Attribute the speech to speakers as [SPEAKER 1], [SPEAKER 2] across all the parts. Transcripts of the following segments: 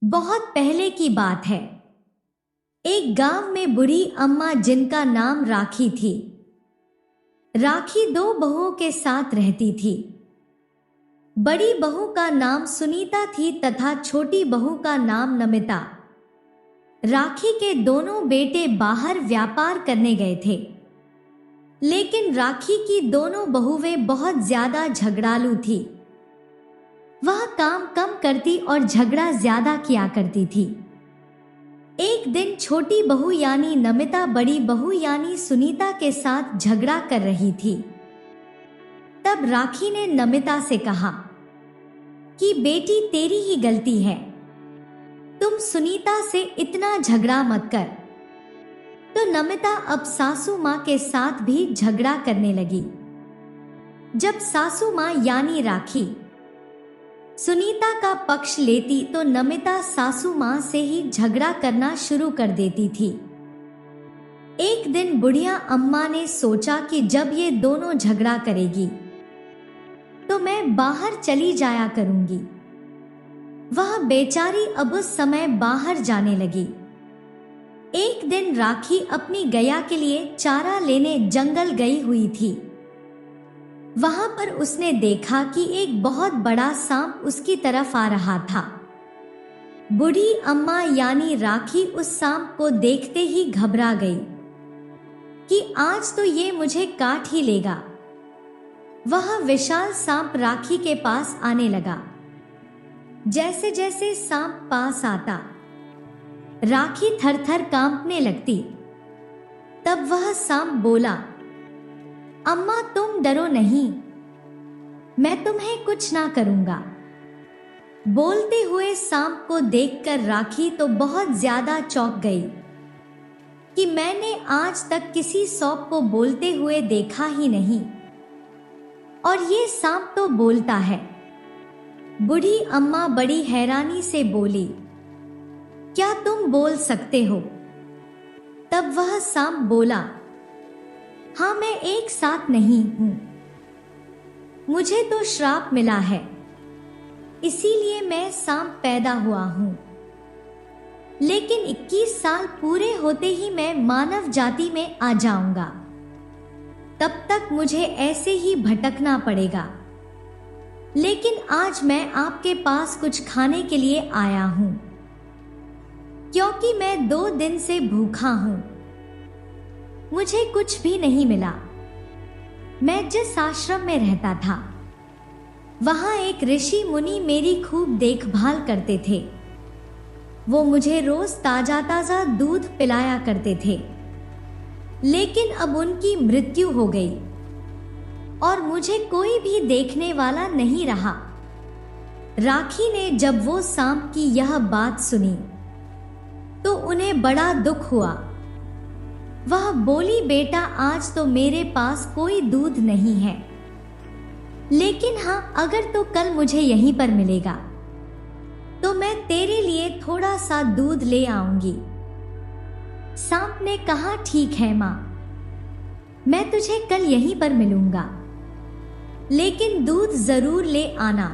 [SPEAKER 1] बहुत पहले की बात है। एक गांव में बूढ़ी अम्मा जिनका नाम राखी थी। राखी दो बहुओं के साथ रहती थी। बड़ी बहू का नाम सुनीता थी तथा छोटी बहू का नाम नमिता। राखी के दोनों बेटे बाहर व्यापार करने गए थे, लेकिन राखी की दोनों बहुएं बहुत ज्यादा झगड़ालू थी। वह काम कम करती और झगड़ा ज्यादा किया करती थी। एक दिन छोटी बहू यानी नमिता बड़ी बहू यानी सुनीता के साथ झगड़ा कर रही थी। तब राखी ने नमिता से कहा कि बेटी तेरी ही गलती है, तुम सुनीता से इतना झगड़ा मत कर। तो नमिता अब सासू माँ के साथ भी झगड़ा करने लगी। जब सासू माँ यानी राखी सुनीता का पक्ष लेती तो नमिता सासू माँ से ही झगड़ा करना शुरू कर देती थी। एक दिन बुढ़िया अम्मा ने सोचा कि जब ये दोनों झगड़ा करेगी तो मैं बाहर चली जाया करूंगी। वह बेचारी अब उस समय बाहर जाने लगी। एक दिन राखी अपनी गैया के लिए चारा लेने जंगल गई हुई थी। वहां पर उसने देखा कि एक बहुत बड़ा सांप उसकी तरफ आ रहा था। बूढ़ी अम्मा यानी राखी उस सांप को देखते ही घबरा गई कि आज तो ये मुझे काट ही लेगा। वह विशाल सांप राखी के पास आने लगा। जैसे जैसे सांप पास आता राखी थर-थर कांपने लगती। तब वह सांप बोला, अम्मा तुम डरो नहीं, मैं तुम्हें कुछ ना करूंगा। बोलते हुए सांप को देखकर राखी तो बहुत ज्यादा चौंक गई कि मैंने आज तक किसी सांप को बोलते हुए देखा ही नहीं, और ये सांप तो बोलता है। बूढ़ी अम्मा बड़ी हैरानी से बोली, क्या तुम बोल सकते हो? तब वह सांप बोला, हाँ मैं एक साथ नहीं हूं, मुझे तो श्राप मिला है, इसीलिए मैं सांप पैदा हुआ हूं। लेकिन 21 साल पूरे होते ही मैं मानव जाति में आ जाऊंगा, तब तक मुझे ऐसे ही भटकना पड़ेगा। लेकिन आज मैं आपके पास कुछ खाने के लिए आया हूं, क्योंकि मैं 2 दिन से भूखा हूं, मुझे कुछ भी नहीं मिला। मैं जिस आश्रम में रहता था वहां एक ऋषि मुनि मेरी खूब देखभाल करते थे। वो मुझे रोज ताजा ताजा दूध पिलाया करते थे, लेकिन अब उनकी मृत्यु हो गई और मुझे कोई भी देखने वाला नहीं रहा। राखी ने जब वो सांप की यह बात सुनी तो उन्हें बड़ा दुख हुआ। वह बोली, बेटा आज तो मेरे पास कोई दूध नहीं है, लेकिन हाँ अगर तो कल मुझे यहीं पर मिलेगा तो मैं तेरे लिए थोड़ा सा दूध ले आऊंगी। सांप ने कहा, ठीक है माँ, मैं तुझे कल यहीं पर मिलूंगा, लेकिन दूध जरूर ले आना।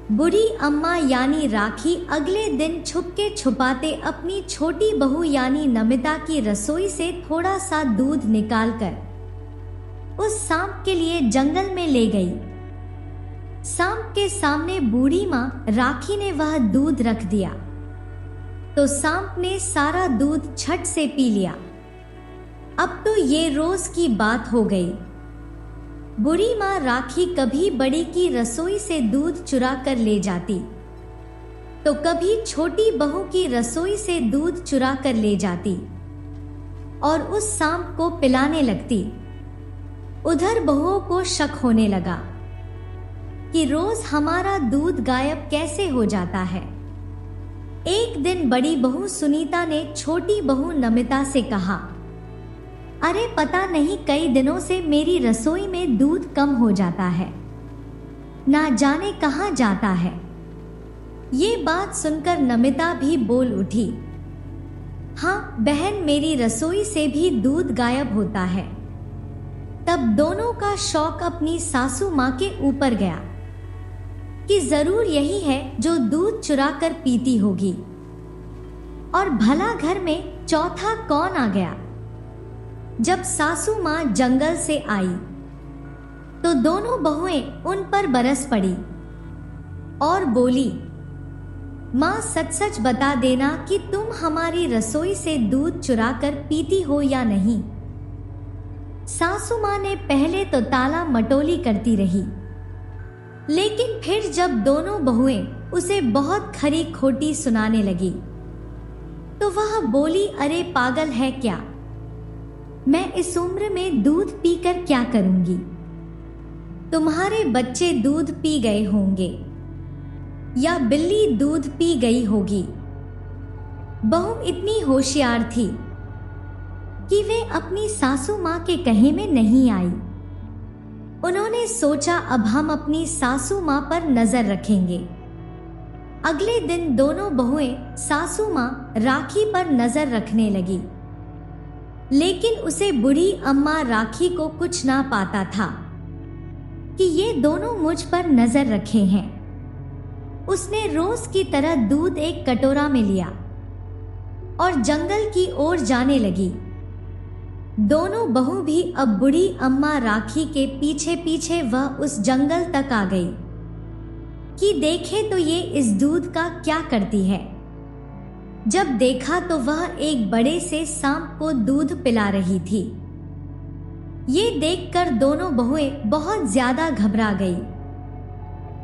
[SPEAKER 1] बूढ़ी अम्मा यानी राखी अगले दिन छुपके छुपाते अपनी छोटी बहू यानी नमिता की रसोई से थोड़ा सा दूध निकालकर उस सांप के लिए जंगल में ले गई। सांप के सामने बूढ़ी माँ राखी ने वह दूध रख दिया तो सांप ने सारा दूध झट से पी लिया। अब तो ये रोज की बात हो गई। बूढ़ी माँ राखी कभी बड़ी की रसोई से दूध चुरा कर ले जाती तो कभी छोटी बहू की रसोई से दूध चुरा कर ले जाती और उस सांप को पिलाने लगती। उधर बहुओं को शक होने लगा कि रोज हमारा दूध गायब कैसे हो जाता है। एक दिन बड़ी बहू सुनीता ने छोटी बहू नमिता से कहा, अरे पता नहीं कई दिनों से मेरी रसोई में दूध कम हो जाता है, ना जाने कहाँ जाता है। ये बात सुनकर नमिता भी बोल उठी, हाँ बहन मेरी रसोई से भी दूध गायब होता है। तब दोनों का शौक अपनी सासू माँ के ऊपर गया। कि जरूर यही है जो दूध चुरा कर पीती होगी। और भला घर में चौथा कौन आ गया? जब सासू माँ जंगल से आई तो दोनों बहुएं उन पर बरस पड़ी और बोली, माँ सच सच बता देना कि तुम हमारी रसोई से दूध चुरा कर पीती हो या नहीं। सासू माँ ने पहले तो ताला मटोली करती रही, लेकिन फिर जब दोनों बहुएं उसे बहुत खरी खोटी सुनाने लगी तो वह बोली, अरे पागल है क्या? मैं इस उम्र में दूध पीकर क्या करूंगी? तुम्हारे बच्चे दूध पी गए होंगे या बिल्ली दूध पी गई होगी। बहू इतनी होशियार थी कि वे अपनी सासू माँ के कहे में नहीं आई। उन्होंने सोचा अब हम अपनी सासू माँ पर नजर रखेंगे। अगले दिन दोनों बहुएं सासू माँ राखी पर नजर रखने लगी, लेकिन उसे बूढ़ी अम्मा राखी को कुछ ना पाता था कि ये दोनों मुझ पर नजर रखे हैं। उसने रोज की तरह दूध एक कटोरा में लिया और जंगल की ओर जाने लगी। दोनों बहू भी अब बूढ़ी अम्मा राखी के पीछे पीछे वह उस जंगल तक आ गई कि देखे तो ये इस दूध का क्या करती है। जब देखा तो वह एक बड़े से सांप को दूध पिला रही थी। ये देखकर दोनों बहुएं बहुत ज्यादा घबरा गई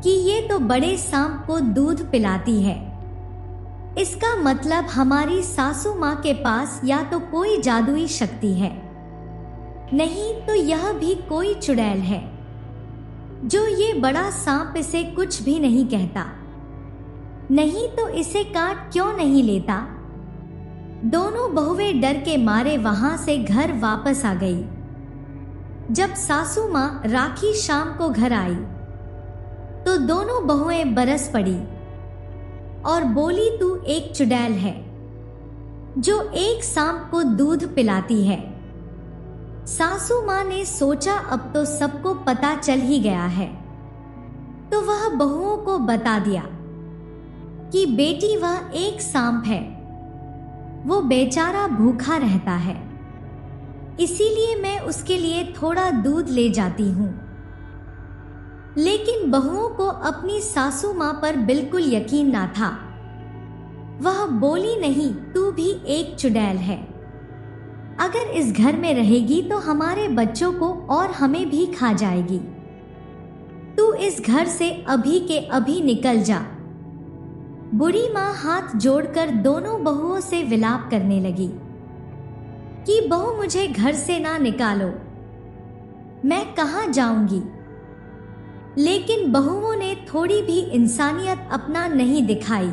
[SPEAKER 1] कि ये तो बड़े सांप को दूध पिलाती है। इसका मतलब हमारी सासू माँ के पास या तो कोई जादुई शक्ति है, नहीं तो यह भी कोई चुड़ैल है जो ये बड़ा सांप इसे कुछ भी नहीं कहता। नहीं तो इसे काट क्यों नहीं लेता? दोनों बहुएं डर के मारे वहां से घर वापस आ गई। जब सासू माँ राखी शाम को घर आई तो दोनों बहुएं बरस पड़ी और बोली, तू एक चुड़ैल है जो एक सांप को दूध पिलाती है। सासू माँ ने सोचा अब तो सबको पता चल ही गया है, तो वह बहुओं को बता दिया कि बेटी वह एक सांप है, वो बेचारा भूखा रहता है, इसीलिए मैं उसके लिए थोड़ा दूध ले जाती हूँ। लेकिन बहुओं को अपनी सासू माँ पर बिल्कुल यकीन ना था। वह बोली, नहीं, तू भी एक चुड़ैल है। अगर इस घर में रहेगी तो हमारे बच्चों को और हमें भी खा जाएगी। तू इस घर से अभी के अभी निकल जा। बूढ़ी माँ हाथ जोड़कर दोनों बहुओं से विलाप करने लगी कि बहू मुझे घर से ना निकालो, मैं कहाँ जाऊंगी। लेकिन बहुओं ने थोड़ी भी इंसानियत अपना नहीं दिखाई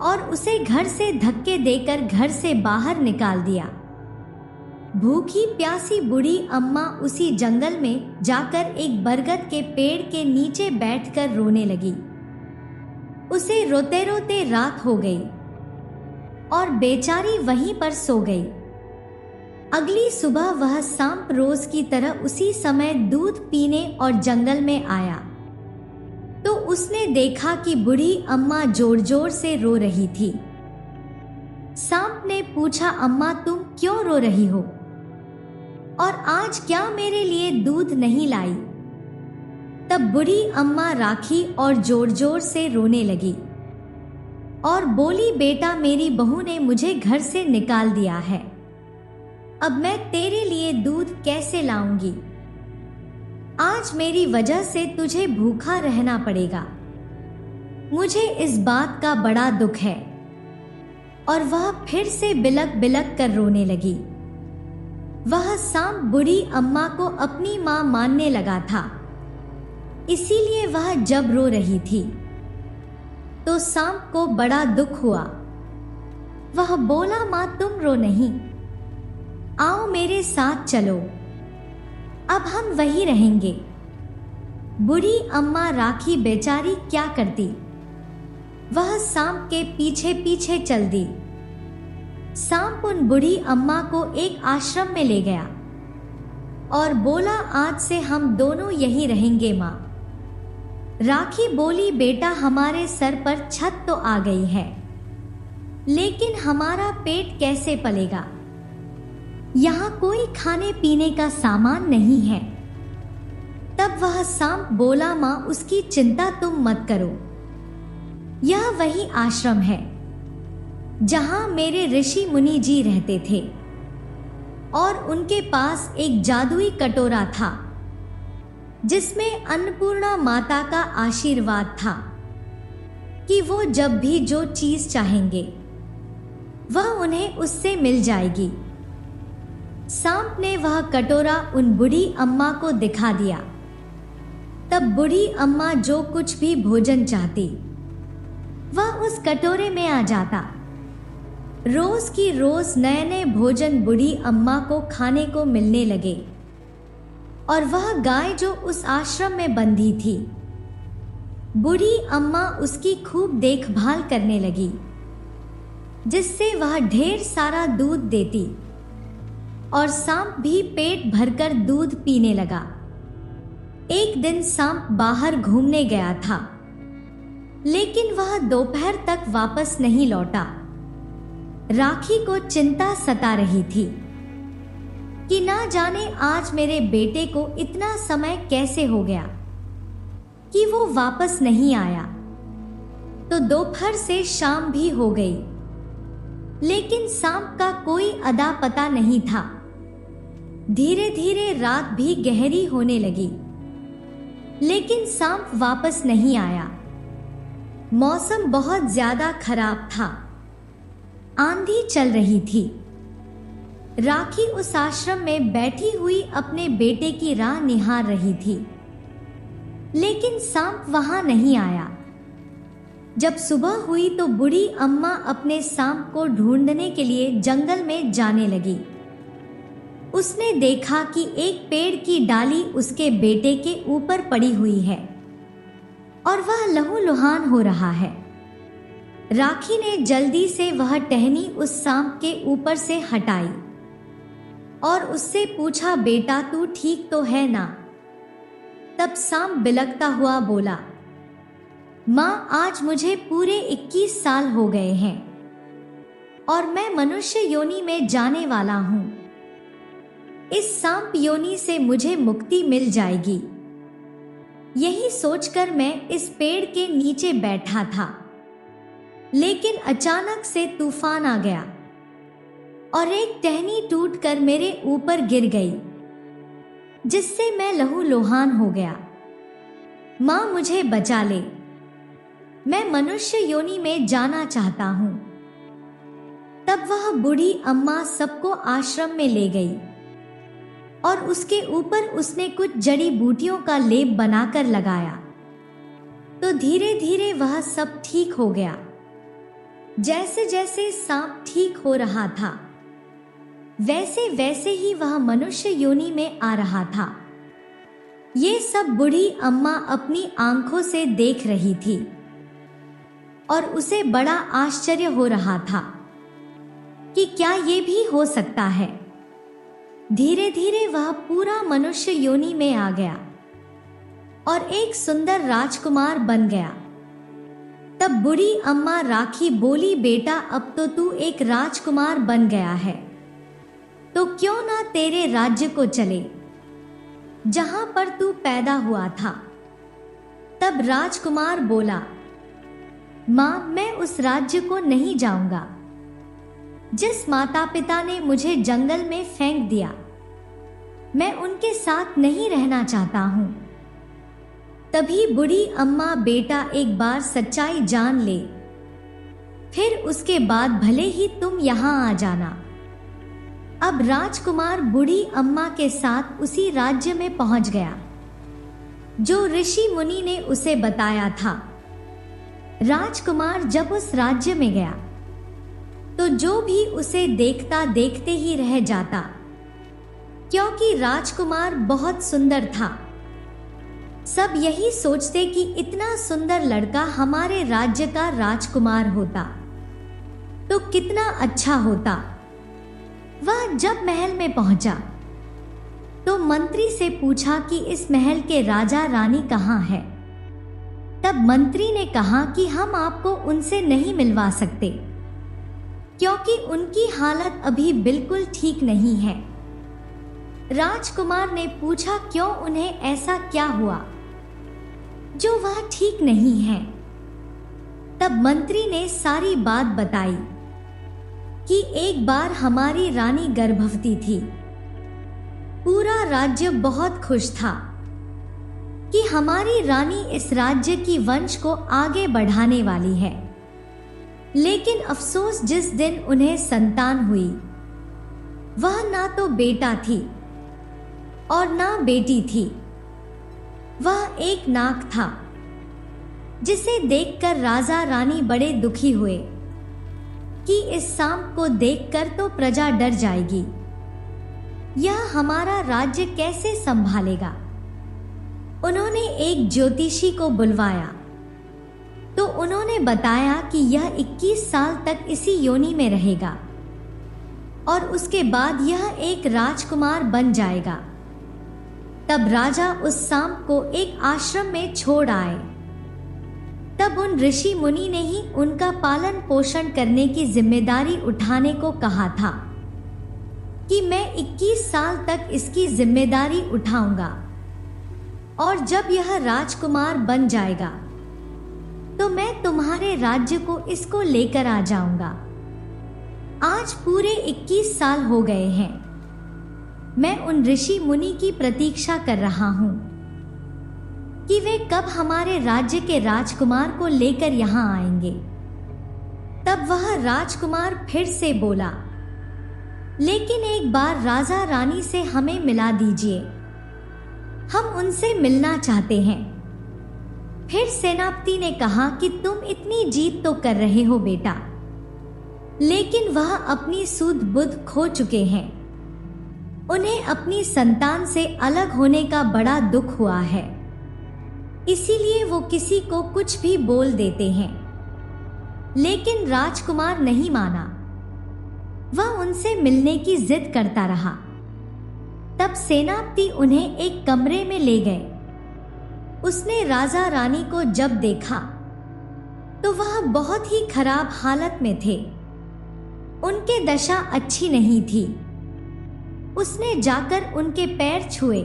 [SPEAKER 1] और उसे घर से धक्के देकर घर से बाहर निकाल दिया। भूखी प्यासी बूढ़ी अम्मा उसी जंगल में जाकर एक बरगद के पेड़ के नीचे बैठकर रोने लगी। उसे रोते रोते रात हो गई और बेचारी वहीं पर सो गई। अगली सुबह वह सांप रोज की तरह उसी समय दूध पीने और जंगल में आया तो उसने देखा कि बूढ़ी अम्मा जोर जोर से रो रही थी। सांप ने पूछा, अम्मा तुम क्यों रो रही हो और आज क्या मेरे लिए दूध नहीं लाई? तब बूढ़ी अम्मा राखी और जोर जोर से रोने लगी और बोली, बेटा मेरी बहू ने मुझे घर से निकाल दिया है, अब मैं तेरे लिए दूध कैसे लाऊंगी? आज मेरी वजह से तुझे भूखा रहना पड़ेगा। मुझे इस बात का बड़ा दुख है। और वह फिर से बिलक बिलक कर रोने लगी। वह सांप बूढ़ी अम्मा को अपनी मां मानने लगा था, इसीलिए वह जब रो रही थी तो सांप को बड़ा दुख हुआ। वह बोला, मां तुम रो नहीं, आओ मेरे साथ चलो, अब हम वहीं रहेंगे। बूढ़ी अम्मा राखी बेचारी क्या करती, वह सांप के पीछे पीछे चल दी। सांप उन बूढ़ी अम्मा को एक आश्रम में ले गया और बोला, आज से हम दोनों यहीं रहेंगे माँ। राखी बोली, बेटा हमारे सर पर छत तो आ गई है, लेकिन हमारा पेट कैसे पलेगा? यहाँ कोई खाने पीने का सामान नहीं है। तब वह सांप बोला, माँ उसकी चिंता तुम मत करो, यह वही आश्रम है जहां मेरे ऋषि मुनि जी रहते थे, और उनके पास एक जादुई कटोरा था जिसमें अन्नपूर्णा माता का आशीर्वाद था कि वो जब भी जो चीज चाहेंगे वह उन्हें उससे मिल जाएगी। सांप ने वह कटोरा उन बूढ़ी अम्मा को दिखा दिया। तब बूढ़ी अम्मा जो कुछ भी भोजन चाहती वह उस कटोरे में आ जाता। रोज की रोज नए नए भोजन बूढ़ी अम्मा को खाने को मिलने लगे, और वह गाय जो उस आश्रम में बंधी थी, बूढ़ी अम्मा उसकी खूब देखभाल करने लगी, जिससे वह ढेर सारा दूध देती, और सांप भी पेट भरकर दूध पीने लगा। एक दिन सांप बाहर घूमने गया था, लेकिन वह दोपहर तक वापस नहीं लौटा। राखी को चिंता सता रही थी कि ना जाने आज मेरे बेटे को इतना समय कैसे हो गया कि वो वापस नहीं आया। तो दोपहर से शाम भी हो गई, लेकिन सांप का कोई अता पता नहीं था। धीरे धीरे रात भी गहरी होने लगी, लेकिन सांप वापस नहीं आया। मौसम बहुत ज्यादा खराब था, आंधी चल रही थी। राखी उस आश्रम में बैठी हुई अपने बेटे की राह निहार रही थी, लेकिन सांप वहां नहीं आया। जब सुबह हुई तो बूढ़ी अम्मा अपने सांप को ढूंढने के लिए जंगल में जाने लगी। उसने देखा कि एक पेड़ की डाली उसके बेटे के ऊपर पड़ी हुई है और वह लहूलुहान हो रहा है। राखी ने जल्दी से वह टहनी उस सांप के ऊपर से हटाई और उससे पूछा, बेटा तू ठीक तो है ना? तब सांप बिलखता हुआ बोला, माँ आज मुझे पूरे 21 साल हो गए हैं और मैं मनुष्य योनि में जाने वाला हूँ। इस सांप योनि से मुझे मुक्ति मिल जाएगी। यही सोचकर मैं इस पेड़ के नीचे बैठा था, लेकिन अचानक से तूफान आ गया और एक टहनी टूटकर मेरे ऊपर गिर गई, जिससे मैं लहूलुहान हो गया। माँ मुझे बचा ले, मैं मनुष्य योनि में जाना चाहता हूँ। तब वह बूढ़ी अम्मा सबको आश्रम में ले गई और उसके ऊपर उसने कुछ जड़ी बूटियों का लेप बनाकर लगाया, तो धीरे धीरे वह सब ठीक हो गया। जैसे जैसे सांप ठीक हो रहा था, वैसे वैसे ही वह मनुष्य योनि में आ रहा था। ये सब बूढ़ी अम्मा अपनी आंखों से देख रही थी और उसे बड़ा आश्चर्य हो रहा था कि क्या ये भी हो सकता है। धीरे धीरे वह पूरा मनुष्य योनि में आ गया और एक सुंदर राजकुमार बन गया। तब बूढ़ी अम्मा राखी बोली, बेटा अब तो तू एक राजकुमार बन गया है, तो क्यों ना तेरे राज्य को चले जहां पर तू पैदा हुआ था। तब राजकुमार बोला, माँ मैं उस राज्य को नहीं जाऊंगा जिस माता पिता ने मुझे जंगल में फेंक दिया। मैं उनके साथ नहीं रहना चाहता हूं। तभी बूढ़ी अम्मा, बेटा एक बार सच्चाई जान ले, फिर उसके बाद भले ही तुम यहां आ जाना। अब राजकुमार बूढ़ी अम्मा के साथ उसी राज्य में पहुंच गया जो ऋषि मुनि ने उसे बताया था। राजकुमार जब उस राज्य में गया तो जो भी उसे देखता देखते ही रह जाता, क्योंकि राजकुमार बहुत सुंदर था। सब यही सोचते कि इतना सुंदर लड़का हमारे राज्य का राजकुमार होता तो कितना अच्छा होता। वह जब महल में पहुंचा तो मंत्री से पूछा कि इस महल के राजा रानी कहाँ है। तब मंत्री ने कहा कि हम आपको उनसे नहीं मिलवा सकते, क्योंकि उनकी हालत अभी बिल्कुल ठीक नहीं है। राजकुमार ने पूछा, क्यों, उन्हें ऐसा क्या हुआ जो वह ठीक नहीं है? तब मंत्री ने सारी बात बताई कि एक बार हमारी रानी गर्भवती थी। पूरा राज्य बहुत खुश था कि हमारी रानी इस राज्य की वंश को आगे बढ़ाने वाली है। लेकिन अफसोस, जिस दिन उन्हें संतान हुई, वह ना तो बेटा थी और ना बेटी थी। वह एक नाग था, जिसे देखकर राजा रानी बड़े दुखी हुए कि इस सांप को देखकर तो प्रजा डर जाएगी, यह हमारा राज्य कैसे संभालेगा। उन्होंने एक ज्योतिषी को बुलवाया तो उन्होंने बताया कि यह 21 साल तक इसी योनि में रहेगा और उसके बाद यह एक राजकुमार बन जाएगा। तब राजा उस सांप को एक आश्रम में छोड़ आए। तब उन ऋषि मुनि ने ही उनका पालन पोषण करने की जिम्मेदारी उठाने को कहा था कि मैं 21 साल तक इसकी जिम्मेदारी उठाऊंगा, और जब यह राजकुमार बन जाएगा तो मैं तुम्हारे राज्य को इसको लेकर आ जाऊंगा। आज पूरे 21 साल हो गए हैं। मैं उन ऋषि मुनि की प्रतीक्षा कर रहा हूं कि वे कब हमारे राज्य के राजकुमार को लेकर यहां आएंगे। तब वह राजकुमार फिर से बोला, लेकिन एक बार राजा रानी से हमें मिला दीजिए, हम उनसे मिलना चाहते हैं। फिर सेनापति ने कहा कि तुम इतनी जीत तो कर रहे हो बेटा, लेकिन वह अपनी सूझ बुद्ध खो चुके हैं। उन्हें अपनी संतान से अलग होने का बड़ा दुख हुआ है, इसीलिए वो किसी को कुछ भी बोल देते हैं। लेकिन राजकुमार नहीं माना, वह उनसे मिलने की जिद करता रहा। तब सेनापति उन्हें एक कमरे में ले गए। उसने राजा रानी को जब देखा तो वह बहुत ही खराब हालत में थे। उनके दशा अच्छी नहीं थी। उसने जाकर उनके पैर छुए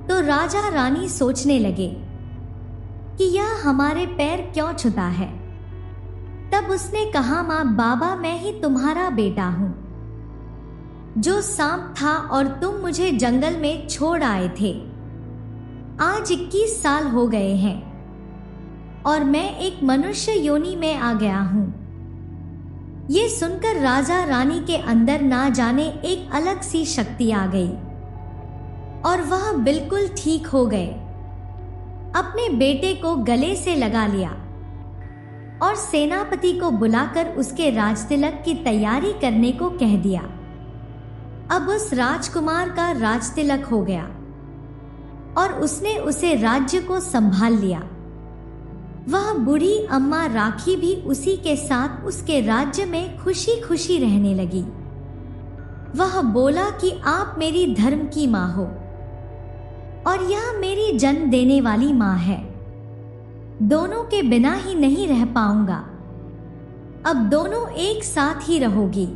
[SPEAKER 1] तो राजा रानी सोचने लगे कि यह हमारे पैर क्यों छूता है। तब उसने कहा, माँ बाबा, मैं ही तुम्हारा बेटा हूं, जो सांप था और तुम मुझे जंगल में छोड़ आए थे। आज 21 साल हो गए हैं और मैं एक मनुष्य योनि में आ गया हूं। ये सुनकर राजा रानी के अंदर ना जाने एक अलग सी शक्ति आ गई और वह बिल्कुल ठीक हो गए। अपने बेटे को गले से लगा लिया और सेनापति को बुलाकर उसके राजतिलक की तैयारी करने को कह दिया। अब उस राजकुमार का राजतिलक हो गया और उसने उसे राज्य को संभाल लिया। वह बूढ़ी अम्मा राखी भी उसी के साथ उसके राज्य में खुशी खुशी रहने लगी। वह बोला कि आप मेरी धर्म की माँ हो और यह मेरी जन्म देने वाली माँ है। दोनों के बिना ही नहीं रह पाऊंगा, अब दोनों एक साथ ही रहोगी।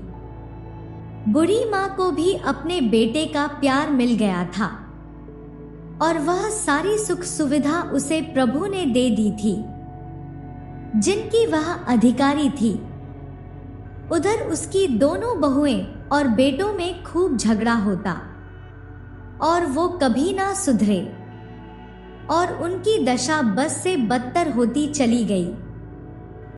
[SPEAKER 1] बूढ़ी माँ को भी अपने बेटे का प्यार मिल गया था और वह सारी सुख सुविधा उसे प्रभु ने दे दी थी जिनकी वह अधिकारी थी। उधर उसकी दोनों बहुएं और बेटों में खूब झगड़ा होता और वो कभी ना सुधरे और उनकी दशा बस से बदतर होती चली गई।